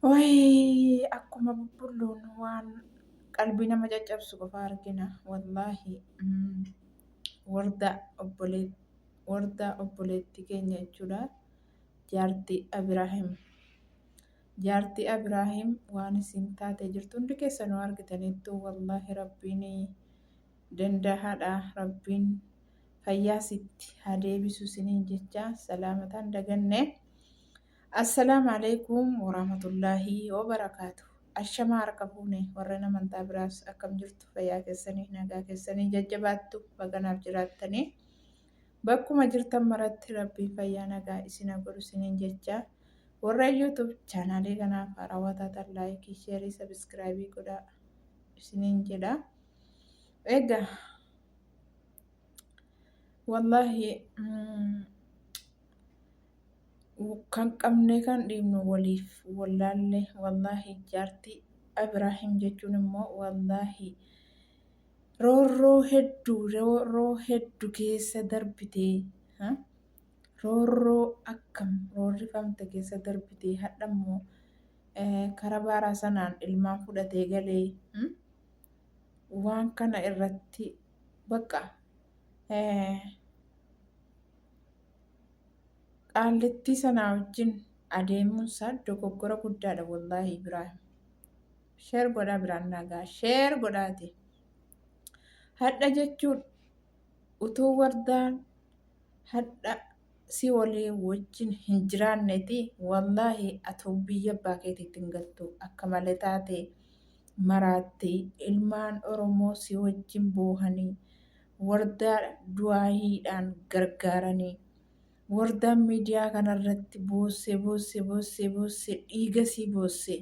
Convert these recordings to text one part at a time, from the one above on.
Wayii akkuma bubbulluun waan qalbii nama caccabsu qofa argina. Wallaahi warda obboleettii keenya jechuudha. Jaartii Abiraahim. Jaartii Abiraahim waan isin taatee jirtu hundi keessanuu argitaniittu wallaahi rabbiin danda'aadha. Rabbiin fayyaa sitti haa deebisu isiniin jecha salaamataan daganne. Assalaamu alaikum warahmatullaahi wabarakaatu. Ashamaa harka fuune warreen amantaa biraas akkam jirtu fayyaa keessanii nagaa keessanii jajjabaattu baganaaf jiraattanii bakkuma jirtan maratti rabbii fayyaa nagaa isin godhu isiniin jecha warra YouTube chaanaalii kanaaf haarawwataa ta'an laayikii sheerii sabiskiraayibii godhaa isiniin jedha. Egaa wallaahi kan qabne kan dhiibnu waliif wallaalle wallaahi jaartii Abiraahim jechuun immoo wallaahi roorroo hedduu keessa darbitee roorroo akkam roorrifamte keessa darbitee hadha immoo karaa baaraa sanaan ilmaan fudhatee galee waan kana irratti bakka qaallittii sanaa wajjin adeemuunsaa dogoggora guddaadha wallaahi Ibraahim. Sheer godhaa biraan nagaa sheer godhaati. Hadha jechuun utuu wardaan hadha si walii wajjin hin jiraanneeti wallaahi atuu biyya abbaa keetiitti hin galtu akka malee taate maraattee ilmaan Oromoo si wajjin boohanii wardaa du'aayiidhaan gargaaranii. Wardaan miidiyaa kanarratti boosse dhiiga sii boosse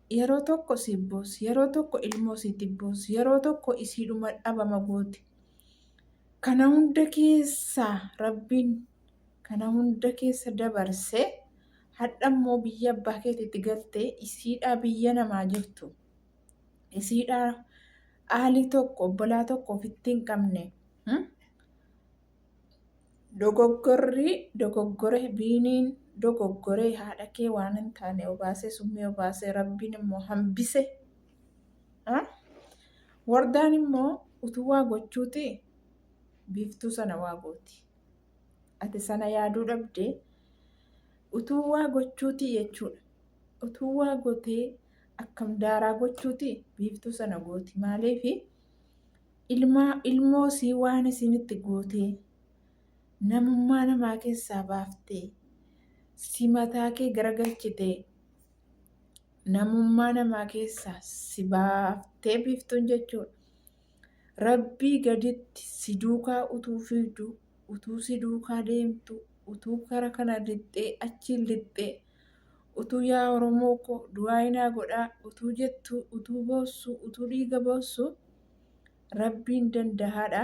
yeroo tokko sii boosse yeroo tokko ilmoo siiti boosse yeroo tokko isiidhuma dhabama gooti. Kana hunda keessa rabbiin kana hunda keessa dabarsee hadha immoo biyya abbaa keetiitti galtee isiidhaa biyya namaa jirtu isiidhaa aalii tokko obbolaa tokko ofitti hin qabne. Dogoggore biiniin dogoggoree haadha kee waan hin taane obaasee summii obaasee rabbiin immoo hambise. Wardaan immoo utuu waa gochuuti biiftuu sana waa gooti. Ati sana yaaduu dhabdee utuu waa gochuuti jechuudha. Utuu waa gootee akkam daaraa gochuuti biiftuu sana gooti. Maaliif ilmoo sii waan isinitti gootee namummaa namaa keessaa baaftee si mataa kee garagalchitee namummaa namaa keessaa si baaftee biiftuun jechuudha. Rabbii gaditti si duukaa utuu fiigdu utuu si duukaa deemtu utuu kara kana lixxee achiin lixxee utuu yaa Oromoo koo du'aayinaa godhaa utuu jettu utuu boossu utuu dhiiga boossu rabbiin danda'aadha.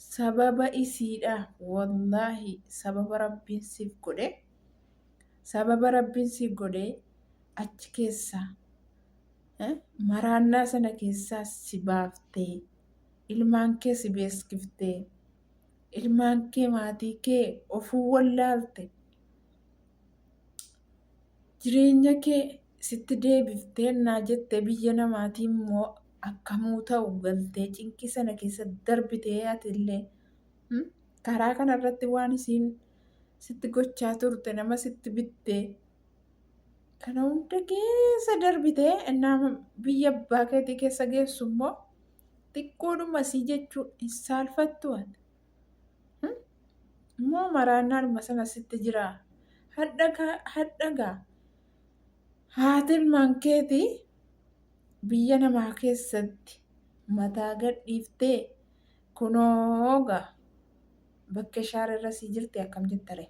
Sababa isiidha wallaahi sababa rabbiin siif godhe achi keessaa maraannaa sana keessaa si baaftee ilmaan kee si beeskiftee ilmaan kee maatii kee ofuu wallaalte jireenya kee sitti deebiftee naa jettee biyya namaatii immoo akkamuu ta'u galtee cinqii sana keessa darbitee atillee karaa kanarratti waan isiin sitti gochaa turte nama sitti bittee kana hunda keessa darbitee nama biyya abbaa keetii keessa geessu immoo xiqqoodhuma sii jechuun hin saalfattu ati immoo maraannaadhuma sana sitti jira. Hadhagaa haati ilmaan keetii biyya namaa keessatti mataa gadhiiftee kunoogaa bakka shaararra sii jirti akkam jettare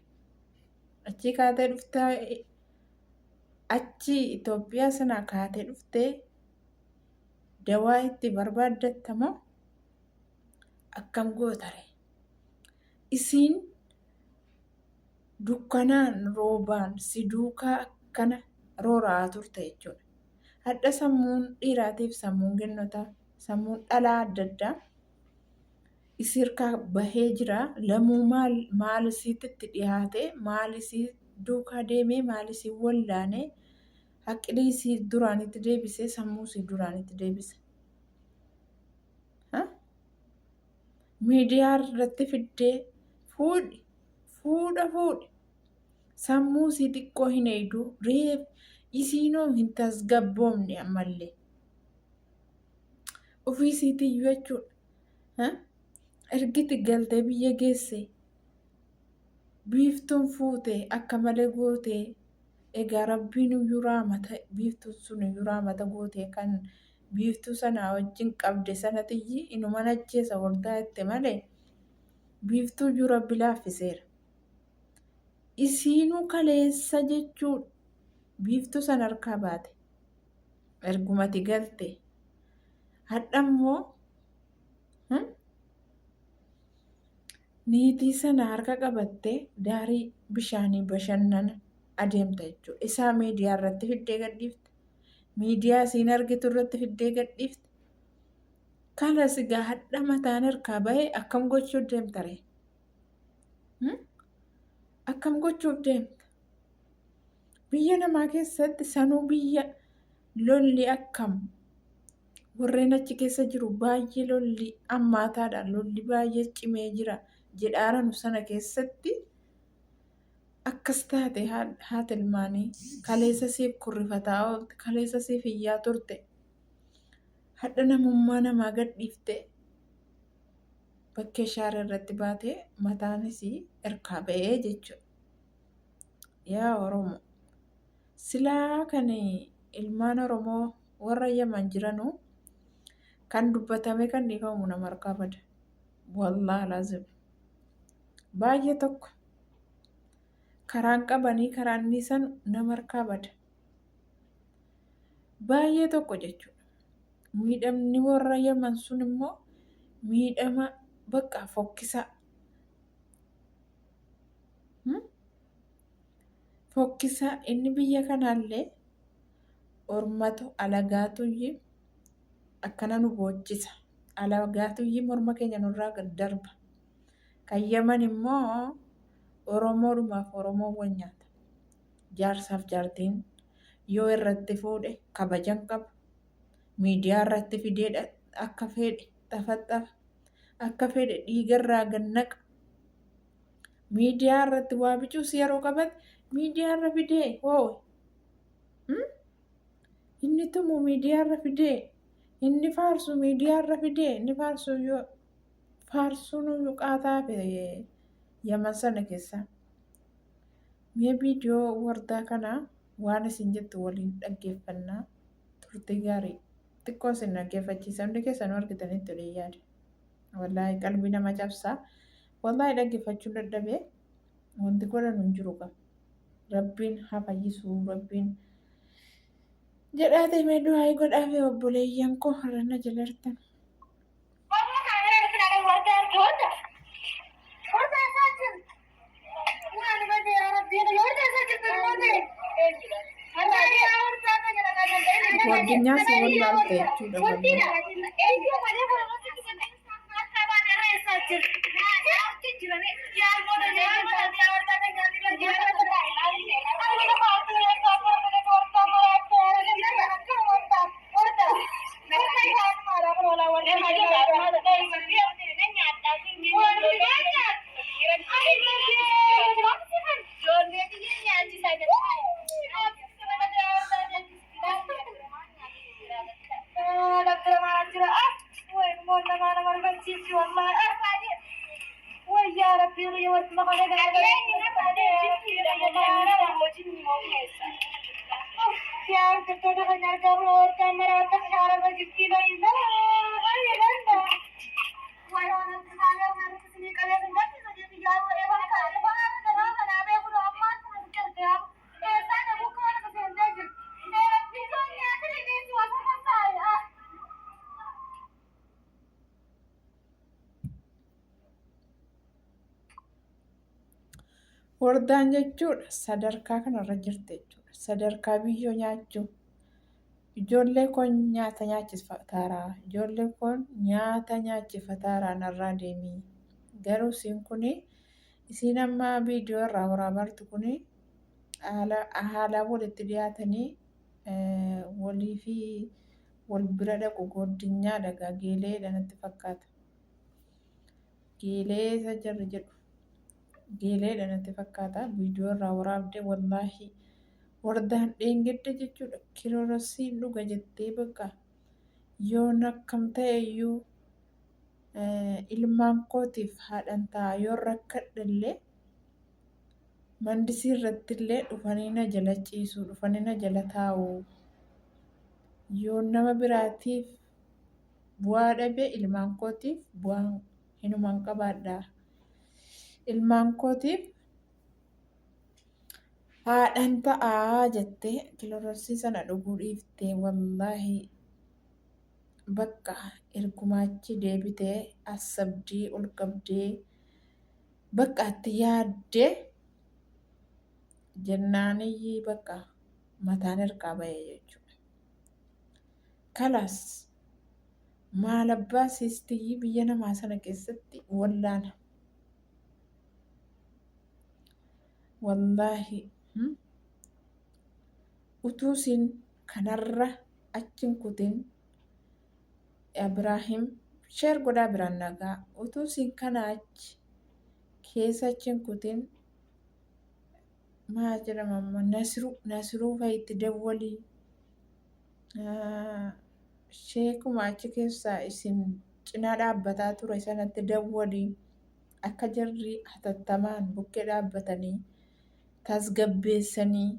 achi kaatee dhuftee achi Itoophiyaa sana kaatee dhuftee dawaa itti barbaaddattamoo akkam gootare isiin dukkanaan roobaan si duukaa akkana rooraa turte jechuudha. Hadha sammuun dhiiraatiif sammuun kennotaa sammuun dhalaa adda addaa isirkaa bahee jira. Lamuu maal isiitti dhiyaate maal isii duukaa deemee maalis wallaane haqqilee isii duraanitti deebisee sammuu isii duraanitti deebise. Miidiyaa irratti fiddee fuudhi sammuu isii xiqqoo hin eegdu reef isiinoo hin tasgabboomne ammallee ofii isiitiyyuu jechuudha. Ergiti galtee biyya geesse biiftuun fuute akka malee gootee egaa rabbiin iyyuu raamata biiftuun sun iyyuu raamata gootee kan biiftuu sanaa wajjin qabde sanatiyyi inuman ajjeesa wardaa itti malee biiftuu iyyuu rabbi laaffiseera. Isiinuu kaleessa jechuudha biiftuu sana harkaa baate ergumati galte hadhammoo niitii sana harka qabattee daarii bishaanii bashannana adeemta jechuudha. Isaa miidiyaa irratti fiddee gadhiifte. Miidiyaa isiin argitu irratti fiddee gadhiifte. Kanas egaa hadha mataan harkaa bahee akkam gochuuf deemta ree? Akkam gochuuf deemta? Biyya namaa keessatti sanuu biyya lolli akkam warreen achi keessa jiru baay'ee lolli ammaataadha. Lolli baay'ee cimee jira jedhaaranu sana keessatti akkas taate haati ilmaanii kaleessa siif kurrifataa oolte kaleessa siif iyyaa turte hadha namummaa namaa gadhiifte bakkee shaara irratti baatee mataanis harkaa ba'ee jechuudha. Yaa Oromoo silaa kan ilmaan Oromoo warra Yaman jiranuu kan dubbatame kan dhiifamu nama harkaa bada. Wallaahi laazim baay'ee tokko karaan qabanii karaan niisan nama harkaa bada. Baay'ee tokko jechuudha. Miidhamni warra Yaman sun immoo miidhama bakka fokkisaa. Fokkisaa inni biyya kanaallee ormatu alagaatuyyi akkana nu boochisa. Alagaatuyyi morma keenya nurraa gad darba. Kan Yaman immoo Oromoodhumaaf Oromoowwan nyaata. Jaarsaaf jaartiin yoo irratti fuudhe kabajan qaba. Miidiyaa irratti fidee akka fedhe tafaxafa. Akka fedhe dhiigarraa gannaqa. Miidiyaa irratti waa bicuus yeroo qabate miidiyaa irra fidee hoo inni tumu miidiyaa irra fidee inni faarsu miidiyaa irra fidee inni faarsu yoo faarsuun iyyuu qaataa Yaman sana keessa. Mee viidiyoo wardaa kanaa waan isin jettu waliin dhaggeeffannaa turtii gaarii xiqqoo isin dhaggeeffachiisa hundi keessanuu argitanitti tolee yaada. Wallaahi qalbii nama cabsaa. Wallaahi dhaggeeffachuun dadhabee wanti godhanu hin jiru qaba. Rabbiin haa fayyisuu rabbiin jedhaa ta'e du'aa godhaafee obboleeyyan koo har'ana jala hirtan. Addunyaa si wallaalte jechuudha Wardaan jechuudha sadarkaa kanarra jirti jechuudha. Sadarkaa biyyoo nyaachuu. Ijoollee kun nyaata nyaachifataaraa. Ijoollee kun nyaata nyaachifataaraa narraa deemii. Garuu isiin kun isiin amma viidiyoo irraa waraabartu kun haalaan walitti dhiyaatanii walii fi wal bira dhaqu gooddinyaadha gaa geeleedha natti fakkaata. Geelee isa jarri jedhu geeleedha natti fakkaata. Viidiyoo irraa waraabdee wallaahi wardaan dheengedde jechuudha. Kiloorasiin dhuga jettee bakka yoon akkam ta'e iyyuu ilmaan kootiif haadhan ta'a yoo rakkadhallee mandisii irrattillee dhufanii na jala ciisu dhufanii na jala taa'u. Yoo nama biraatiif bu'aa dhabe ilmaan kootiif bu'aa hinumaan qabaadha. Ilmaan kootiif haadhan ta'aa jettee kiloorasii sana dhuguu dhiiftee wallaahi bakka ergumaachi deebitee asabdii ol qabdee bakka itti yaaddee jennaaniyyi bakka mataan harkaa ba'ee jechuudha. Kalaas maal abbaa siistiyyi biyya namaa sana keessatti wallaana. Wallaahi utuu isin kanarra achin kutin Ibraahim sheer godhaa biraan nagaa utuu isin kana achi keessa achin kutin maal jedhama amma Nasiruu fa'itti dawwalii sheekuma achi keessaa isin cinaa dhaabbataa ture sanatti dawwalii akka jarri hatattamaan bukkee dhaabbatanii tasgabbeessanii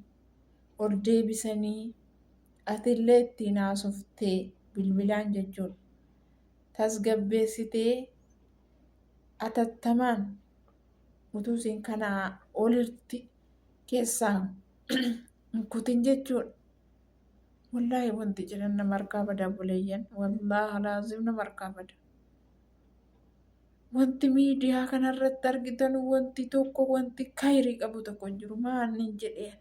ol deebisanii atillee ittiin haasoftee bilbilaan jechuudha. Tasgabbeessitee hatattamaan utuu isin kanaa olitti keessaa hin kutin jechuudha. Wallaahi wanti jedhan nama harkaa bada buleeyyan wallaahi laazim nama harkaa bada. Wanti miidiyaa kanarratti argitan wanti tokko wanti kayrii qabu tokko hin jiru maannin jedheen.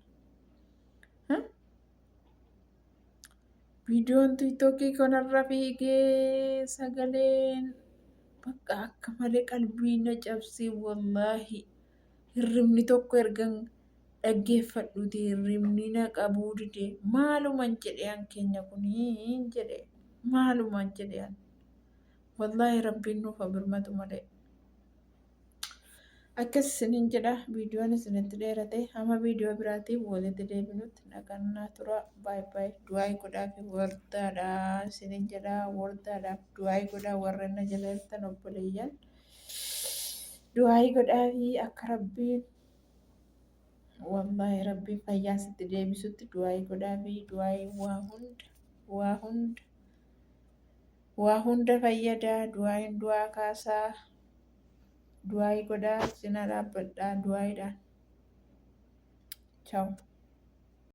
Viidiyoon tiiktookii kanarra fiigee sagaleen bakka akka malee qalbii na cabsee wallaahi hirribni tokko ergan dhaggeeffadhuuti hirribni na qabuu dide maaluman jedheen keenya kuniin jedhe maaluman jedheen wallaahi rabbiin nuuf birmatu malee. Akkas isiniin jedha viidiyoon isinitti dheerate hamma viidiyoo biraatiif walitti deebinutti nagannaa tura baay'ee du'aayi godhaa fi wardaadha isiniin jedha wardaadhaaf du'aayi godhaa warreen na jala jirtan obboleeyyan du'aayi godhaa fi akka rabbiin wallaahi rabbiin fayyaa sitti deebisutti du'aayi godhaa fi du'aayi waa hunda fayyada du'aayin du'aa kaasaa. Du'aayi godhaa cinaa dhaabbadhaa du'aayiidhaan. Ciao.